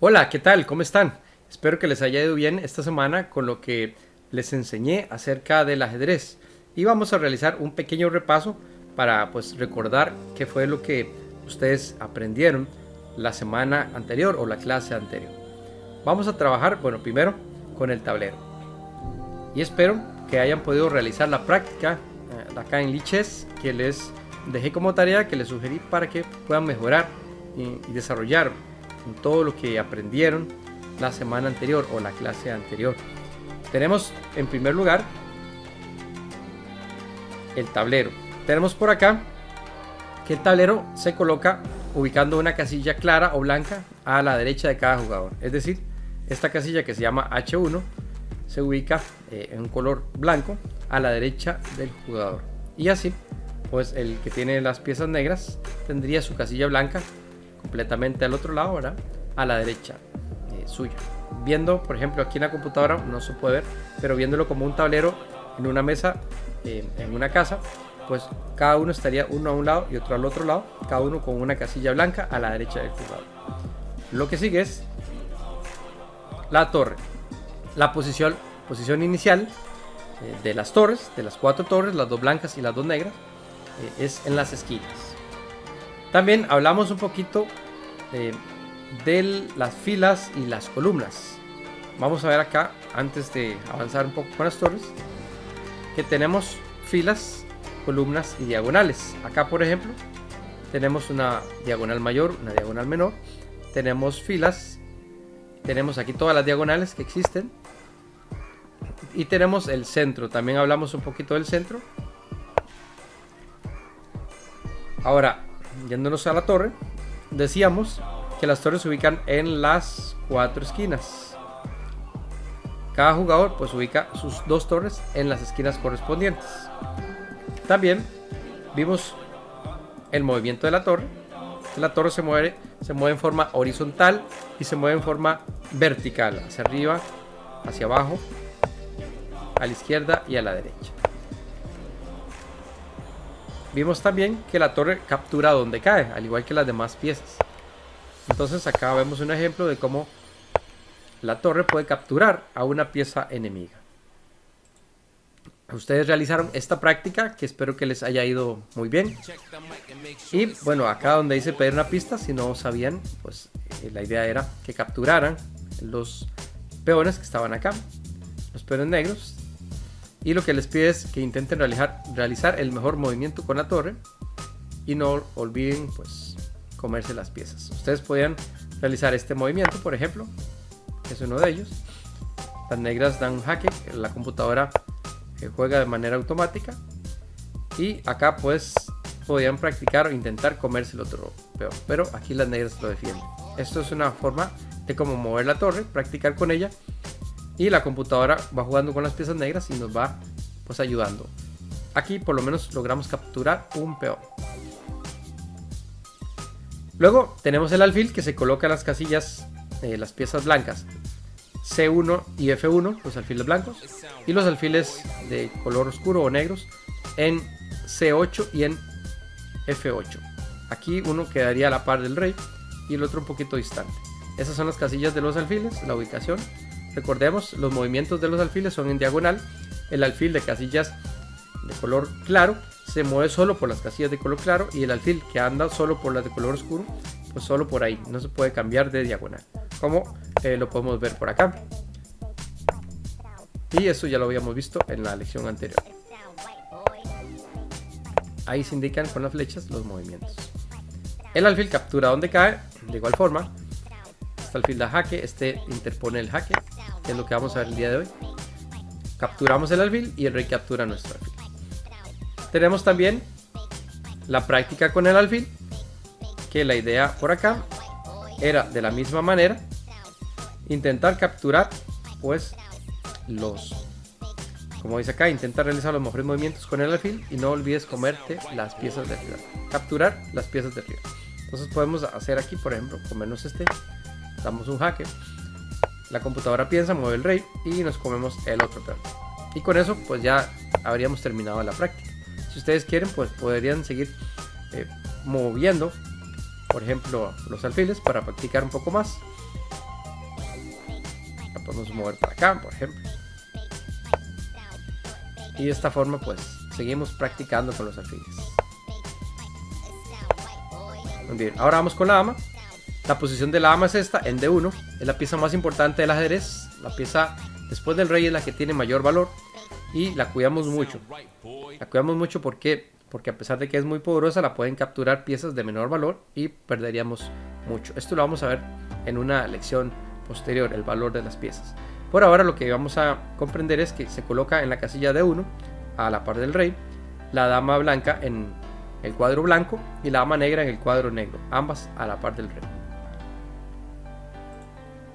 Hola, ¿qué tal? ¿Cómo están? Espero que les haya ido bien esta semana con lo que les enseñé acerca del ajedrez. Y vamos a realizar un pequeño repaso para recordar qué fue lo que ustedes aprendieron la semana anterior o la clase anterior. Vamos a trabajar, primero con el tablero. Y espero que hayan podido realizar la práctica acá en Lichess que les dejé como tarea, que les sugerí para que puedan mejorar y desarrollar todo lo que aprendieron la semana anterior o la clase anterior. Tenemos en primer lugar el tablero. Tenemos por acá que el tablero se coloca ubicando una casilla clara o blanca a la derecha de cada jugador. Es decir, esta casilla que se llama H1 se ubica en un color blanco a la derecha del jugador. Y así, pues el que tiene las piezas negras tendría su casilla blanca completamente al otro lado, ¿verdad? A la derecha suya. Viendo, por ejemplo, aquí en la computadora no se puede ver, pero viéndolo como un tablero en una mesa, en una casa, pues cada uno estaría uno a un lado y otro al otro lado, cada uno con una casilla blanca a la derecha del jugador. Lo que sigue es la torre. La posición inicial de las torres, de las 4 torres, las 2 blancas y las 2 negras, es en las esquinas. También hablamos un poquito de las filas y las columnas. Vamos a ver acá, antes de avanzar un poco con las torres, que tenemos filas, columnas y diagonales. Acá, por ejemplo, tenemos una diagonal mayor, una diagonal menor. Tenemos filas, tenemos aquí todas las diagonales que existen. Y tenemos el centro, también hablamos un poquito del centro. Ahora, yéndonos a la torre, decíamos que las torres se ubican en las 4 esquinas. Cada jugador pues ubica sus 2 torres en las esquinas correspondientes. También vimos el movimiento de la torre. La torre se mueve en forma horizontal y se mueve en forma vertical, hacia arriba, hacia abajo, a la izquierda y a la derecha. Vimos también que la torre captura donde cae, al igual que las demás piezas. Entonces acá vemos un ejemplo de cómo la torre puede capturar a una pieza enemiga. Ustedes realizaron esta práctica, que espero que les haya ido muy bien. Y bueno, acá donde dice pedir una pista, si no sabían, pues la idea era que capturaran los peones que estaban acá, los peones negros. Y lo que les pide es que intenten realizar el mejor movimiento con la torre y no olviden pues comerse las piezas. Ustedes podían realizar este movimiento, por ejemplo, es uno de ellos. Las negras dan un jaque, la computadora juega de manera automática y acá pues podían practicar o intentar comerse el otro peón, pero aquí las negras lo defienden. Esto es una forma de cómo mover la torre, practicar con ella. Y la computadora va jugando con las piezas negras y nos va pues ayudando. Aquí por lo menos logramos capturar un peón. Luego tenemos el alfil que se coloca en las casillas, las piezas blancas C1 y F1, los alfiles blancos, y los alfiles de color oscuro o negros en C8 y en F8. Aquí uno quedaría a la par del rey y el otro un poquito distante. Esas son las casillas de los alfiles, la ubicación. Recordemos, los movimientos de los alfiles son en diagonal. El alfil de casillas de color claro se mueve solo por las casillas de color claro, y el alfil que anda solo por las de color oscuro, pues solo por ahí, no se puede cambiar de diagonal, como lo podemos ver por acá. Y eso ya lo habíamos visto en la lección anterior. Ahí se indican con las flechas los movimientos. El alfil captura donde cae, de igual forma. Este alfil da jaque, este interpone el jaque, que es lo que vamos a ver el día de hoy. Capturamos el alfil y el rey captura nuestro alfil. Tenemos también la práctica con el alfil, que la idea por acá era de la misma manera intentar capturar pues como dice acá, intenta realizar los mejores movimientos con el alfil y no olvides comerte las piezas de arriba, capturar las piezas de arriba. Entonces podemos hacer aquí, por ejemplo, comernos damos un jaque, la computadora piensa, mueve el rey y nos comemos el otro peón. Y con eso pues ya habríamos terminado la práctica. Si ustedes quieren, pues podrían seguir moviendo, por ejemplo, los alfiles para practicar un poco más. La podemos mover para acá, por ejemplo. Y de esta forma pues seguimos practicando con los alfiles. Muy bien, ahora vamos con la dama. La posición de la dama es esta, en D1. Es la pieza más importante del ajedrez. La pieza después del rey es la que tiene mayor valor. Y la cuidamos mucho. La cuidamos mucho porque a pesar de que es muy poderosa, la pueden capturar piezas de menor valor y perderíamos mucho. Esto lo vamos a ver en una lección posterior, el valor de las piezas. Por ahora lo que vamos a comprender es que se coloca en la casilla D1 a la par del rey, la dama blanca en el cuadro blanco y la dama negra en el cuadro negro, ambas a la par del rey.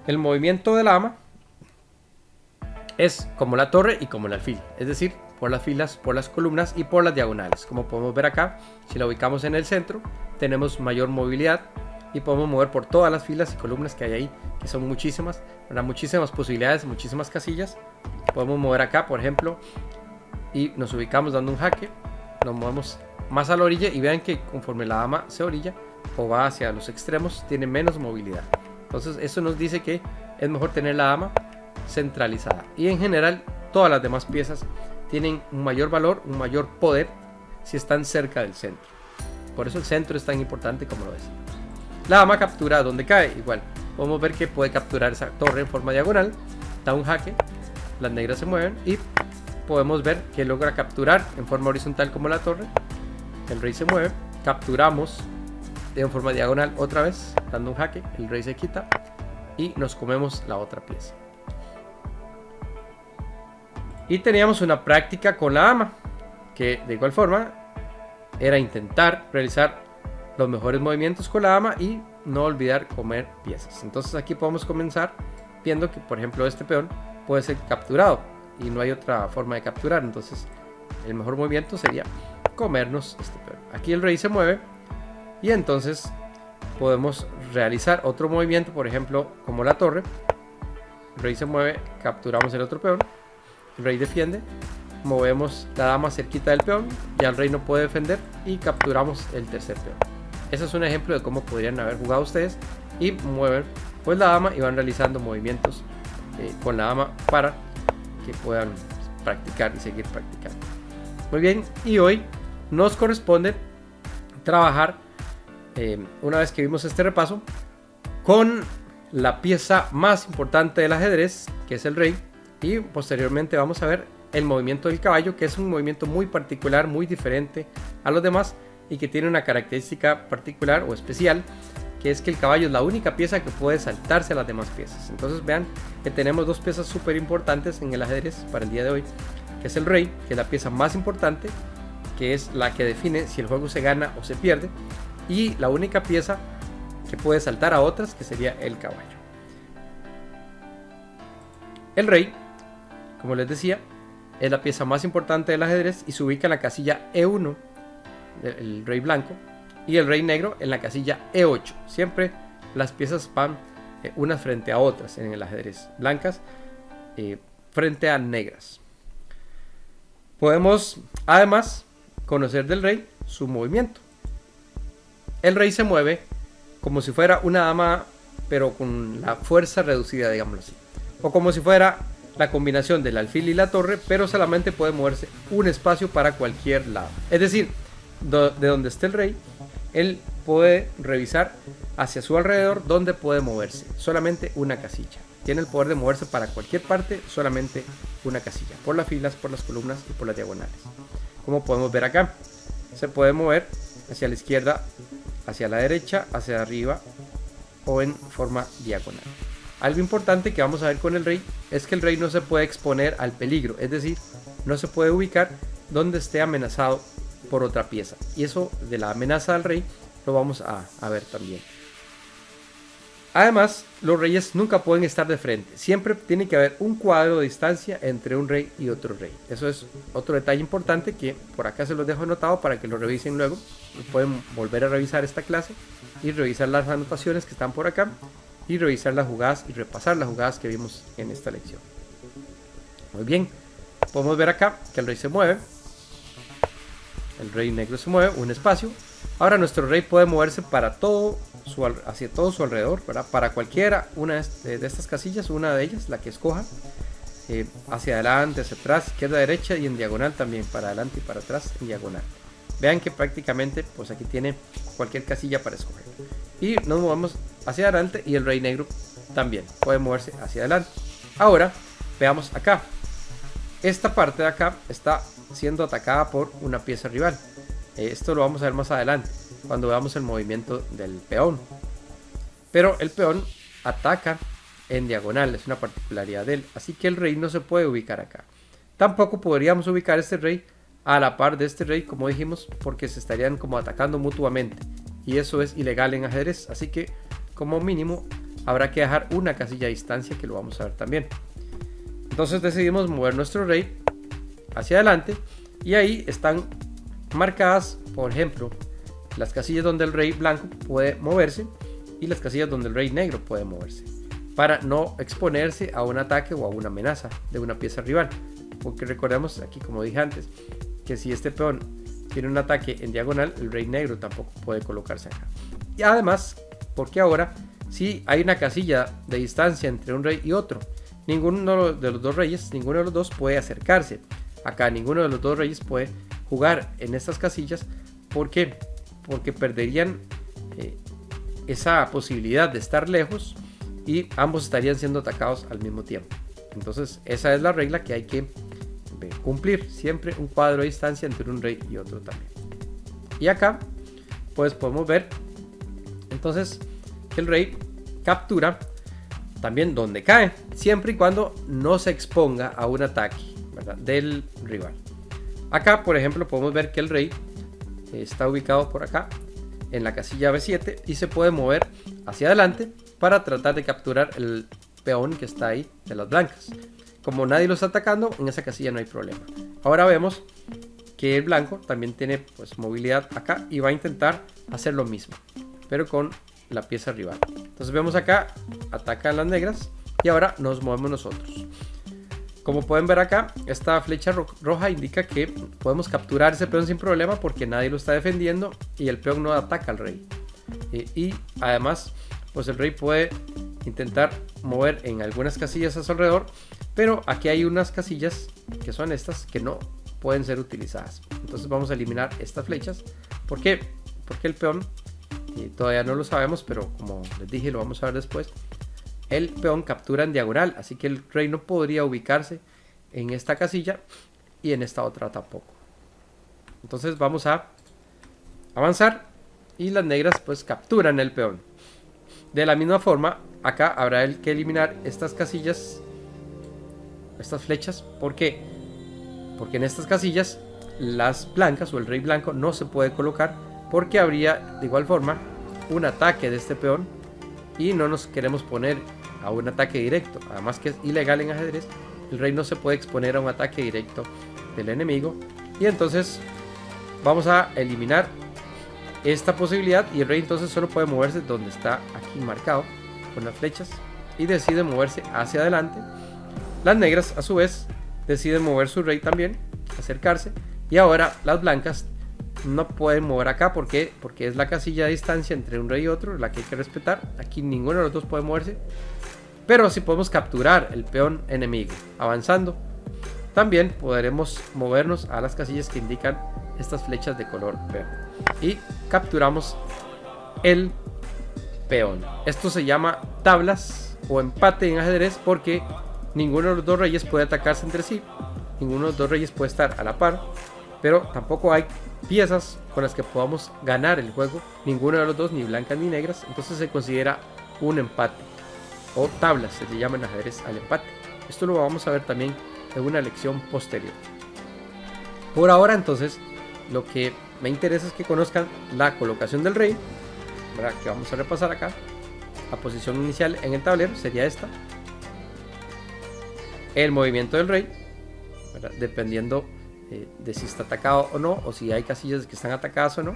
El movimiento de la dama es como la torre y como el alfil, es decir, por las filas, por las columnas y por las diagonales. Como podemos ver acá, si la ubicamos en el centro, tenemos mayor movilidad y podemos mover por todas las filas y columnas que hay ahí, que son muchísimas, ¿verdad? Muchísimas posibilidades, muchísimas casillas. Podemos mover acá, por ejemplo, y nos ubicamos dando un jaque, nos movemos más a la orilla y vean que conforme la dama se orilla o va hacia los extremos, tiene menos movilidad. Entonces eso nos dice que es mejor tener la dama centralizada. Y en general, todas las demás piezas tienen un mayor valor, un mayor poder si están cerca del centro. Por eso el centro es tan importante como lo decía. La dama captura donde cae, igual. Podemos ver que puede capturar esa torre en forma diagonal, da un jaque, las negras se mueven y podemos ver que logra capturar en forma horizontal como la torre. El rey se mueve, capturamos de forma diagonal otra vez, dando un jaque, el rey se quita y nos comemos la otra pieza. Y teníamos una práctica con la dama, que de igual forma era intentar realizar los mejores movimientos con la dama y no olvidar comer piezas. Entonces aquí podemos comenzar viendo que, por ejemplo, este peón puede ser capturado y no hay otra forma de capturar. Entonces el mejor movimiento sería comernos este peón. Aquí el rey se mueve y entonces podemos realizar otro movimiento, por ejemplo, como la torre. El rey se mueve, capturamos el otro peón. El rey defiende, movemos la dama cerquita del peón, ya el rey no puede defender y capturamos el tercer peón. Ese es un ejemplo de cómo podrían haber jugado ustedes y mueven pues la dama y van realizando movimientos con la dama para que puedan practicar y seguir practicando. Muy bien, y hoy nos corresponde trabajar, una vez que vimos este repaso, con la pieza más importante del ajedrez, que es el rey. Y posteriormente vamos a ver el movimiento del caballo, que es un movimiento muy particular, muy diferente a los demás y que tiene una característica particular o especial, que es que el caballo es la única pieza que puede saltarse a las demás piezas. Entonces vean que tenemos dos piezas súper importantes en el ajedrez para el día de hoy, que es el rey, que es la pieza más importante, que es la que define si el juego se gana o se pierde, y la única pieza que puede saltar a otras, que sería el caballo. El rey, como les decía, es la pieza más importante del ajedrez y se ubica en la casilla E1, el rey blanco, y el rey negro en la casilla E8. Siempre las piezas van unas frente a otras en el ajedrez, blancas frente a negras. Podemos además conocer del rey su movimiento. El rey se mueve como si fuera una dama, pero con la fuerza reducida, digámoslo así. O como si fuera la combinación del alfil y la torre, pero solamente puede moverse un espacio para cualquier lado. Es decir, de donde esté el rey, él puede revisar hacia su alrededor donde puede moverse. Solamente una casilla. Tiene el poder de moverse para cualquier parte, solamente una casilla. Por las filas, por las columnas y por las diagonales. Como podemos ver acá, se puede mover hacia la izquierda, hacia la derecha, hacia arriba o en forma diagonal. Algo importante que vamos a ver con el rey es que el rey no se puede exponer al peligro, es decir, no se puede ubicar donde esté amenazado por otra pieza. Y eso de la amenaza al rey lo vamos a ver también. Además, los reyes nunca pueden estar de frente. Siempre tiene que haber un cuadro de distancia entre un rey y otro rey. Eso es otro detalle importante que por acá se los dejo anotado para que lo revisen luego. Pueden volver a revisar esta clase y revisar las anotaciones que están por acá y revisar las jugadas y repasar las jugadas que vimos en esta lección. Muy bien, podemos ver acá que el rey se mueve. El rey negro se mueve un espacio. Ahora nuestro rey puede moverse para todo hacia todo su alrededor, ¿verdad? Para cualquiera una de estas casillas, una de ellas, la que escoja, hacia adelante, hacia atrás, izquierda, derecha y en diagonal también, para adelante y para atrás en diagonal. Vean que prácticamente pues aquí tiene cualquier casilla para escoger. Y nos movemos hacia adelante y el rey negro también puede moverse hacia adelante. Ahora veamos acá. Esta parte de acá está siendo atacada por una pieza rival. Esto lo vamos a ver más adelante, cuando veamos el movimiento del peón. Pero el peón ataca en diagonal, es una particularidad de él. Así que el rey no se puede ubicar acá. Tampoco podríamos ubicar este rey a la par de este rey, como dijimos, porque se estarían como atacando mutuamente. Y eso es ilegal en ajedrez. Así que como mínimo habrá que dejar una casilla a distancia, que lo vamos a ver también. Entonces decidimos mover nuestro rey hacia adelante. Y ahí están marcadas, por ejemplo, las casillas donde el rey blanco puede moverse y las casillas donde el rey negro puede moverse, para no exponerse a un ataque o a una amenaza de una pieza rival. Porque recordemos aquí, como dije antes, que si este peón tiene un ataque en diagonal, el rey negro tampoco puede colocarse acá. Y además, porque ahora si hay una casilla de distancia entre un rey y otro, ninguno de los dos reyes, ninguno de los dos puede acercarse acá, ninguno de los dos reyes puede jugar en estas casillas. ¿Por qué? Porque perderían esa posibilidad de estar lejos y ambos estarían siendo atacados al mismo tiempo. Entonces esa es la regla que hay que cumplir, siempre un cuadro de distancia entre un rey y otro también. Y acá pues podemos ver entonces que el rey captura también donde cae, siempre y cuando no se exponga a un ataque, ¿verdad?, del rival. Acá por ejemplo podemos ver que el rey está ubicado por acá en la casilla B7 y se puede mover hacia adelante para tratar de capturar el peón que está ahí de las blancas. Como nadie lo está atacando, en esa casilla no hay problema. Ahora vemos que el blanco también tiene pues movilidad acá y va a intentar hacer lo mismo, pero con la pieza rival. Entonces vemos acá, atacan las negras y ahora nos movemos nosotros. Como pueden ver acá, esta flecha roja indica que podemos capturar ese peón sin problema porque nadie lo está defendiendo y el peón no ataca al rey. Y además, pues el rey puede intentar mover en algunas casillas a su alrededor, pero aquí hay unas casillas que son estas que no pueden ser utilizadas. Entonces vamos a eliminar estas flechas. ¿Por qué? Porque el peón, todavía no lo sabemos, pero como les dije, lo vamos a ver después. El peón captura en diagonal, así que el rey no podría ubicarse en esta casilla y en esta otra tampoco. Entonces vamos a avanzar y las negras pues capturan el peón. De la misma forma, acá habrá que eliminar estas casillas, estas flechas. ¿Por qué? Porque en estas casillas las blancas o el rey blanco no se puede colocar, porque habría de igual forma un ataque de este peón y no nos queremos poner a un ataque directo. Además que es ilegal en ajedrez, el rey no se puede exponer a un ataque directo del enemigo. Y entonces vamos a eliminar esta posibilidad y el rey entonces solo puede moverse donde está aquí marcado con las flechas y decide moverse hacia adelante. Las negras a su vez deciden mover su rey también, acercarse, y ahora las blancas no pueden mover acá porque es la casilla de distancia entre un rey y otro la que hay que respetar. Aquí ninguno de los dos puede moverse, pero si podemos capturar el peón enemigo avanzando, también podremos movernos a las casillas que indican estas flechas de color verde y capturamos el peón. Esto se llama tablas o empate en ajedrez porque ninguno de los dos reyes puede atacarse entre sí, ninguno de los dos reyes puede estar a la par, pero tampoco hay piezas con las que podamos ganar el juego, ninguno de los dos, ni blancas ni negras. Entonces se considera un empate o tablas, se le llama en ajedrez al empate. Esto lo vamos a ver también en una lección posterior. Por ahora entonces lo que me interesa es que conozcan la colocación del rey, ¿verdad?, que vamos a repasar acá. La posición inicial en el tablero sería esta, el movimiento del rey, ¿verdad?, dependiendo de si está atacado o no, o si hay casillas que están atacadas o no,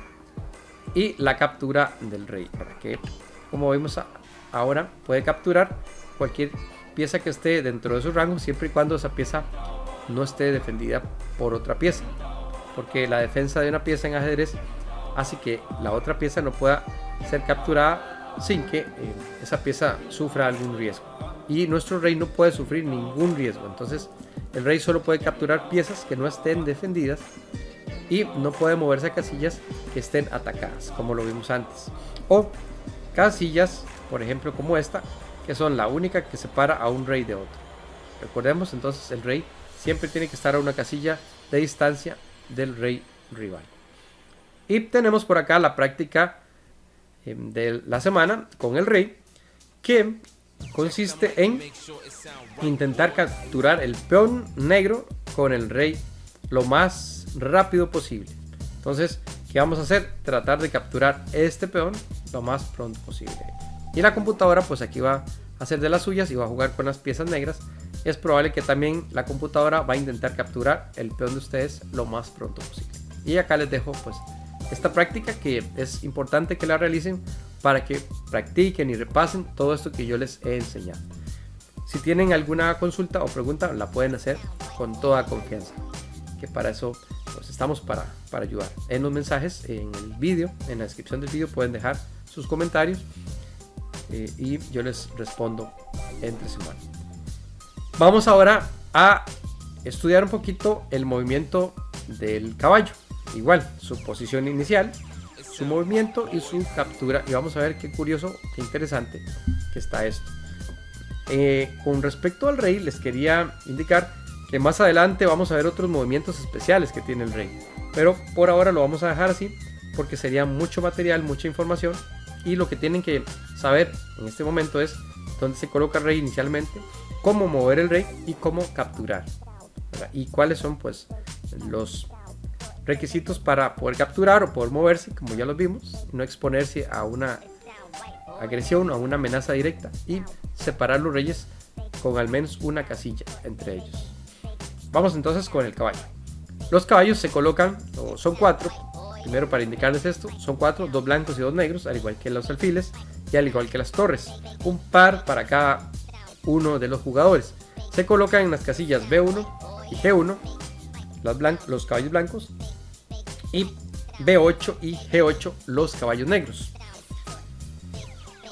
y la captura del rey, para que, como vimos ahora, puede capturar cualquier pieza que esté dentro de su rango, siempre y cuando esa pieza no esté defendida por otra pieza, porque la defensa de una pieza en ajedrez hace que la otra pieza no pueda ser capturada sin que esa pieza sufra algún riesgo. Y nuestro rey no puede sufrir ningún riesgo. Entonces el rey solo puede capturar piezas que no estén defendidas y no puede moverse a casillas que estén atacadas, como lo vimos antes. O casillas, por ejemplo, como esta, que son la única que separa a un rey de otro. Recordemos entonces, el rey siempre tiene que estar a una casilla de distancia del rey rival. Y tenemos por acá la práctica de la semana con el rey, que consiste en intentar capturar el peón negro con el rey lo más rápido posible. Entonces, ¿qué vamos a hacer? Tratar de capturar este peón lo más pronto posible. Y la computadora pues aquí va a hacer de las suyas y va a jugar con las piezas negras. Es probable que también la computadora va a intentar capturar el peón de ustedes lo más pronto posible. Y acá les dejo pues esta práctica, que es importante que la realicen para que practiquen y repasen todo esto que yo les he enseñado. Si tienen alguna consulta o pregunta, la pueden hacer con toda confianza, que para eso pues estamos para ayudar. En los mensajes, en el vídeo, en la descripción del vídeo pueden dejar sus comentarios y yo les respondo entre semana. Vamos ahora a estudiar un poquito el movimiento del caballo. Igual, su posición inicial, su movimiento y su captura. Y vamos a ver qué curioso, qué interesante que está esto. Con respecto al rey, les quería indicar que más adelante vamos a ver otros movimientos especiales que tiene el rey. Pero por ahora lo vamos a dejar así, porque sería mucho material, mucha información. Y lo que tienen que saber en este momento es dónde se coloca el rey inicialmente, cómo mover el rey y cómo capturar, ¿verdad? Y cuáles son pues los requisitos para poder capturar o poder moverse, como ya los vimos, no exponerse a una agresión o a una amenaza directa, y separar los reyes con al menos una casilla entre ellos. Vamos entonces con el caballo. Los caballos se colocan, o son 4, primero para indicarles esto, son 4, 2 blancos y 2 negros, al igual que los alfiles y al igual que las torres, un par para cada uno de los jugadores. Se colocan en las casillas B1 y G1 los caballos blancos, y B8 y G8 los caballos negros.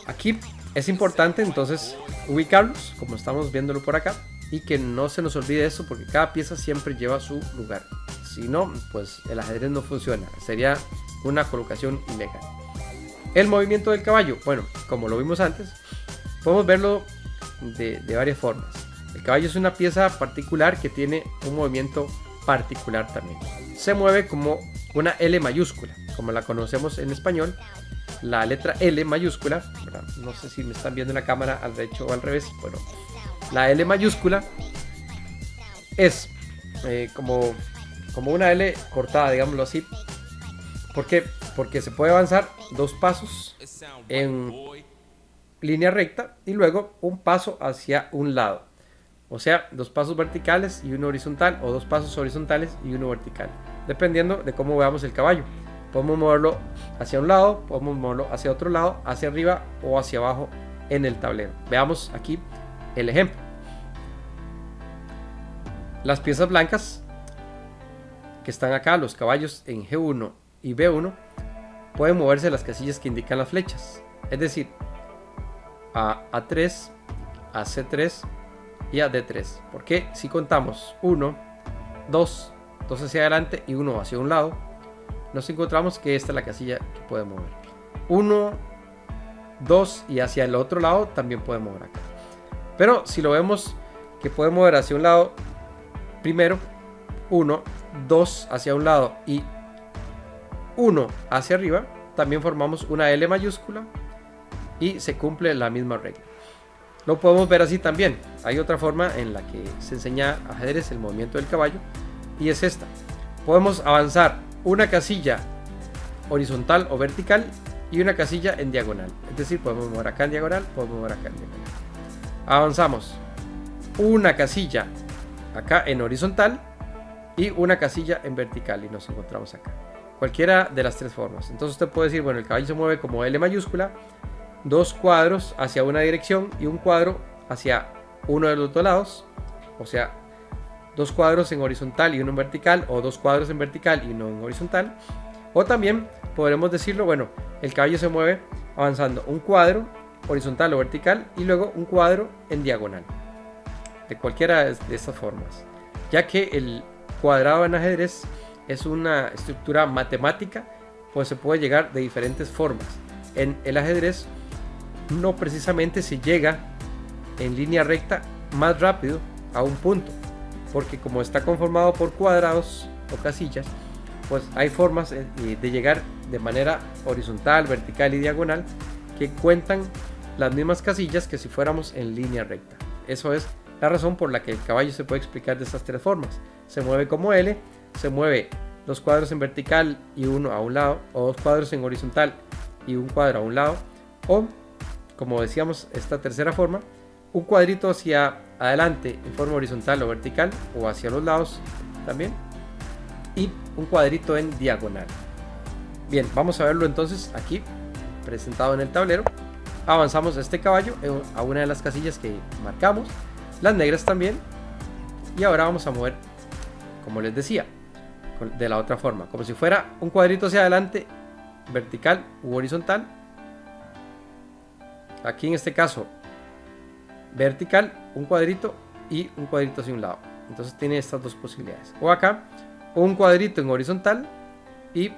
Aquí es importante entonces ubicarlos como estamos viéndolo por acá, y que no se nos olvide eso, porque cada pieza siempre lleva su lugar. Si no, pues el ajedrez no funciona, sería una colocación ilegal. El movimiento del caballo, bueno, como lo vimos antes, podemos verlo de varias formas. El caballo es una pieza particular que tiene un movimiento particular también. Se mueve como una L mayúscula, como la conocemos en español, la letra L mayúscula, ¿verdad? No sé si me están viendo en la cámara al derecho o al revés. Bueno, la L mayúscula es como una L cortada, digámoslo así. ¿Por qué? Porque se puede avanzar 2 pasos en línea recta y luego un paso hacia un lado. O sea, 2 pasos verticales y uno horizontal, o 2 pasos horizontales y uno vertical, dependiendo de cómo veamos el caballo. Podemos moverlo hacia un lado, podemos moverlo hacia otro lado, hacia arriba o hacia abajo en el tablero. Veamos aquí el ejemplo. Las piezas blancas que están acá, los caballos en G1 y B1, pueden moverse las casillas que indican las flechas, es decir, a A3, a C3 y a D3, porque si contamos 1, 2 hacia adelante y 1 hacia un lado, nos encontramos que esta es la casilla que puede mover. 1, 2 y hacia el otro lado también puede mover acá. Pero si lo vemos que puede mover hacia un lado primero, 1, 2 hacia un lado y 1 hacia arriba, también formamos una L mayúscula y se cumple la misma regla. Lo podemos ver así también. Hay otra forma en la que se enseña ajedrez el movimiento del caballo, y es esta. Podemos avanzar una casilla horizontal o vertical y una casilla en diagonal. Es decir, podemos mover acá en diagonal, podemos mover acá en diagonal. Avanzamos una casilla acá en horizontal y una casilla en vertical y nos encontramos acá. Cualquiera de las 3 formas. Entonces usted puede decir, bueno, el caballo se mueve como L mayúscula, 2 cuadros hacia una dirección y un cuadro hacia uno de los 2 lados, o sea, 2 cuadros en horizontal y uno en vertical, o 2 cuadros en vertical y uno en horizontal. O también podremos decirlo, bueno, el caballo se mueve avanzando un cuadro horizontal o vertical y luego un cuadro en diagonal, de cualquiera de estas formas, ya que el cuadrado en ajedrez es una estructura matemática, pues se puede llegar de diferentes formas. En el ajedrez no precisamente se llega en línea recta más rápido a un punto, porque como está conformado por cuadrados o casillas, pues hay formas de llegar de manera horizontal, vertical y diagonal que cuentan las mismas casillas que si fuéramos en línea recta. Eso es la razón por la que el caballo se puede explicar de estas tres formas. Se mueve como L, se mueve dos cuadros en vertical y uno a un lado, o dos cuadros en horizontal y un cuadro a un lado, o como decíamos, esta tercera forma, un cuadrito hacia adelante en forma horizontal o vertical, o hacia los lados también, y un cuadrito en diagonal. Bien, vamos a verlo entonces aquí presentado en el tablero. Avanzamos este caballo a una de las casillas que marcamos, las negras también, y ahora vamos a mover, como les decía, de la otra forma, como si fuera un cuadrito hacia adelante, vertical u horizontal. Aquí en este caso vertical, un cuadrito y un cuadrito hacia un lado. Entonces tiene estas dos posibilidades. O acá un cuadrito en horizontal y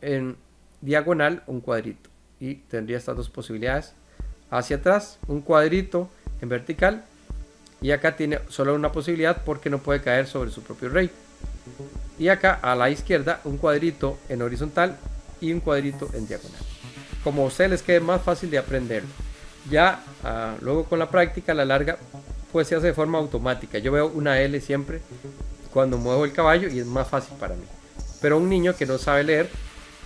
en diagonal un cuadrito, y tendría estas dos posibilidades. Hacia atrás un cuadrito en vertical, y acá tiene solo una posibilidad porque no puede caer sobre su propio rey. Y acá a la izquierda un cuadrito en horizontal y un cuadrito en diagonal, como a ustedes les quede más fácil de aprenderlo. Ya luego con la práctica, a la larga, pues se hace de forma automática. Yo veo una L siempre cuando muevo el caballo y es más fácil para mí. Pero un niño que no sabe leer,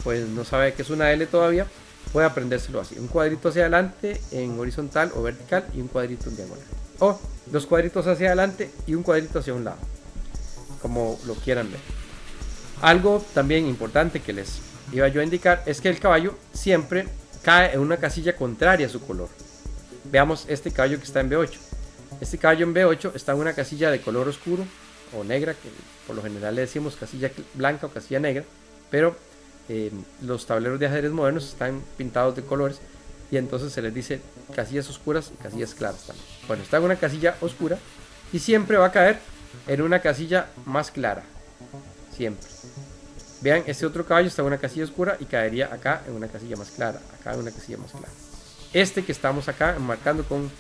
pues no sabe que es una L todavía, puede aprendérselo así: un cuadrito hacia adelante en horizontal o vertical y un cuadrito en diagonal, o dos cuadritos hacia adelante y un cuadrito hacia un lado, como lo quieran ver. Algo también importante que les iba yo a indicar es que el caballo siempre cae en una casilla contraria a su color. Veamos este caballo que está en B8. Este caballo en B8 está en una casilla de color oscuro o negra, que por lo general le decimos casilla blanca o casilla negra, pero los tableros de ajedrez modernos están pintados de colores y entonces se les dice casillas oscuras y casillas claras también. Bueno, está en una casilla oscura y siempre va a caer en una casilla más clara, siempre. Vean, este otro caballo está en una casilla oscura y caería acá en una casilla más clara, acá en una casilla más clara. Este que estamos acá marcando con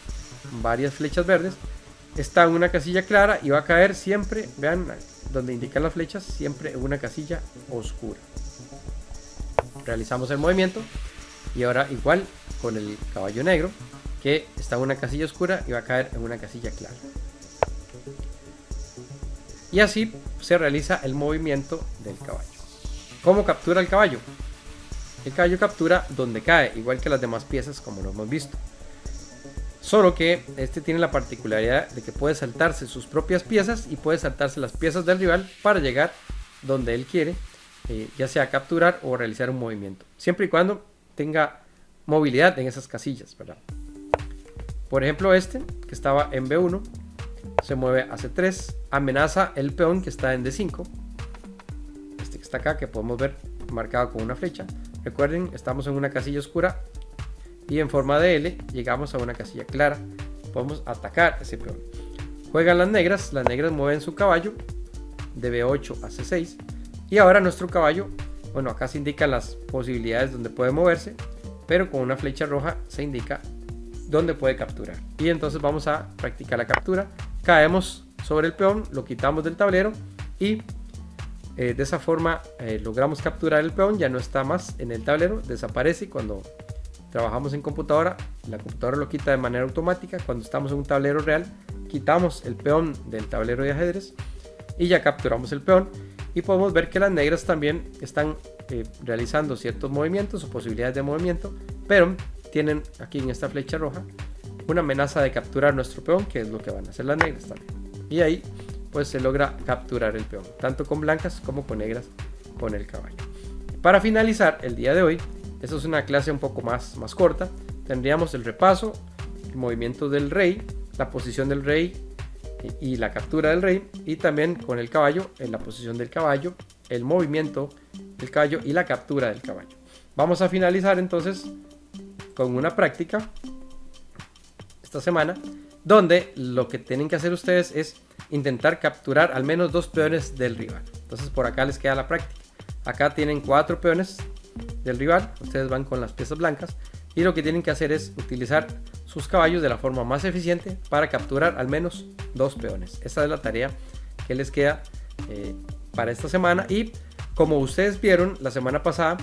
varias flechas verdes está en una casilla clara y va a caer siempre, vean donde indican las flechas, siempre en una casilla oscura. Realizamos el movimiento y ahora igual con el caballo negro, que está en una casilla oscura y va a caer en una casilla clara. Y así se realiza el movimiento del caballo. ¿Cómo captura el caballo? El caballo captura donde cae, igual que las demás piezas, como lo hemos visto. Solo que este tiene la particularidad de que puede saltarse sus propias piezas y puede saltarse las piezas del rival para llegar donde él quiere, ya sea capturar o realizar un movimiento, siempre y cuando tenga movilidad en esas casillas, ¿verdad? Por ejemplo, este que estaba en B1 se mueve a C3, amenaza el peón que está en D5. Este que está acá, que podemos ver marcado con una flecha. Recuerden, estamos en una casilla oscura y en forma de L llegamos a una casilla clara. Podemos atacar ese peón. Juegan las negras mueven su caballo de B8 a C6. Y ahora nuestro caballo, bueno, acá se indican las posibilidades donde puede moverse, pero con una flecha roja se indica dónde puede capturar. Y entonces vamos a practicar la captura. Caemos sobre el peón, lo quitamos del tablero y de esa forma logramos capturar el peón. Ya no está más en el tablero, desaparece. Cuando trabajamos en computadora, la computadora lo quita de manera automática. Cuando estamos en un tablero real, quitamos el peón del tablero de ajedrez y ya capturamos el peón. Y podemos ver que las negras también están realizando ciertos movimientos o posibilidades de movimiento, pero tienen aquí en esta flecha roja una amenaza de capturar nuestro peón, que es lo que van a hacer las negras también. Y ahí pues se logra capturar el peón, tanto con blancas como con negras con el caballo. Para finalizar el día de hoy, esta es una clase un poco más corta, tendríamos el repaso, el movimiento del rey, la posición del rey y la captura del rey, y también con el caballo, en la posición del caballo, el movimiento del caballo y la captura del caballo. Vamos a finalizar entonces con una práctica esta semana, donde lo que tienen que hacer ustedes es intentar capturar al menos 2 peones del rival. Entonces por acá les queda la práctica. Acá tienen 4 peones del rival, ustedes van con las piezas blancas y lo que tienen que hacer es utilizar sus caballos de la forma más eficiente para capturar al menos 2 peones. Esta es la tarea que les queda para esta semana. Y como ustedes vieron la semana pasada,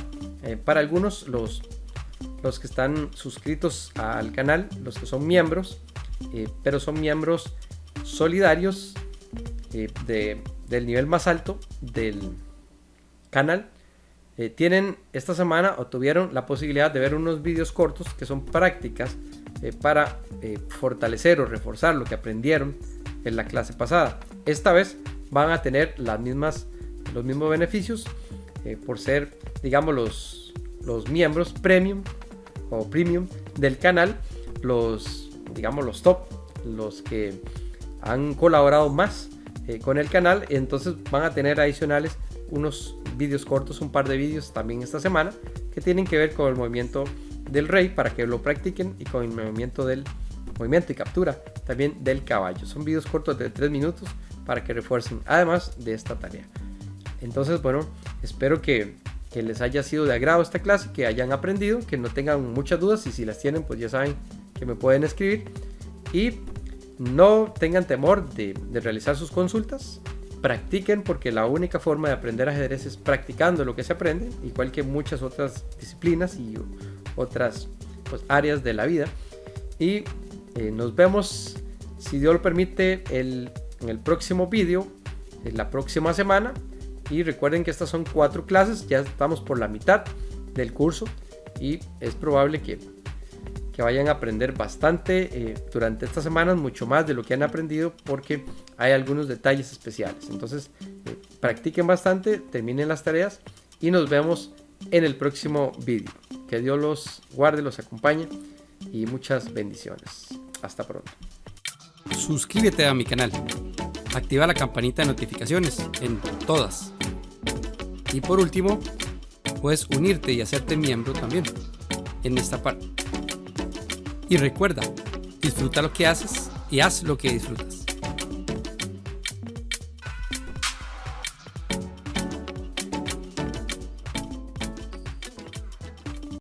para algunos, los que están suscritos al canal, los que son miembros, pero son miembros solidarios del nivel más alto del canal, tienen esta semana o tuvieron la posibilidad de ver unos vídeos cortos que son prácticas para fortalecer o reforzar lo que aprendieron en la clase pasada. Esta vez van a tener los mismos beneficios por ser, digamos, los miembros premium o premium del canal, los top, los que han colaborado más con el canal. Entonces van a tener adicionales unos vídeos cortos, un par de vídeos también esta semana que tienen que ver con el movimiento del rey para que lo practiquen, y con el movimiento y captura también del caballo. Son vídeos cortos de 3 minutos para que refuercen además de esta tarea. Entonces, bueno, espero que les haya sido de agrado esta clase, que hayan aprendido, que no tengan muchas dudas, y si las tienen pues ya saben que me pueden escribir, y no tengan temor de realizar sus consultas. Practiquen, porque la única forma de aprender ajedrez es practicando lo que se aprende, igual que muchas otras disciplinas y otras áreas de la vida. Y nos vemos, si Dios lo permite, en el próximo vídeo, la próxima semana. Y recuerden que estas son 4 clases, ya estamos por la mitad del curso y es probable que vayan a aprender bastante durante estas semanas, mucho más de lo que han aprendido, porque hay algunos detalles especiales. Entonces practiquen bastante, terminen las tareas y nos vemos en el próximo vídeo. Que Dios los guarde, los acompañe y muchas bendiciones. Hasta pronto. Suscríbete a mi canal, activa la campanita de notificaciones en todas, y por último puedes unirte y hacerte miembro también en esta parte. Y recuerda, disfruta lo que haces y haz lo que disfrutas.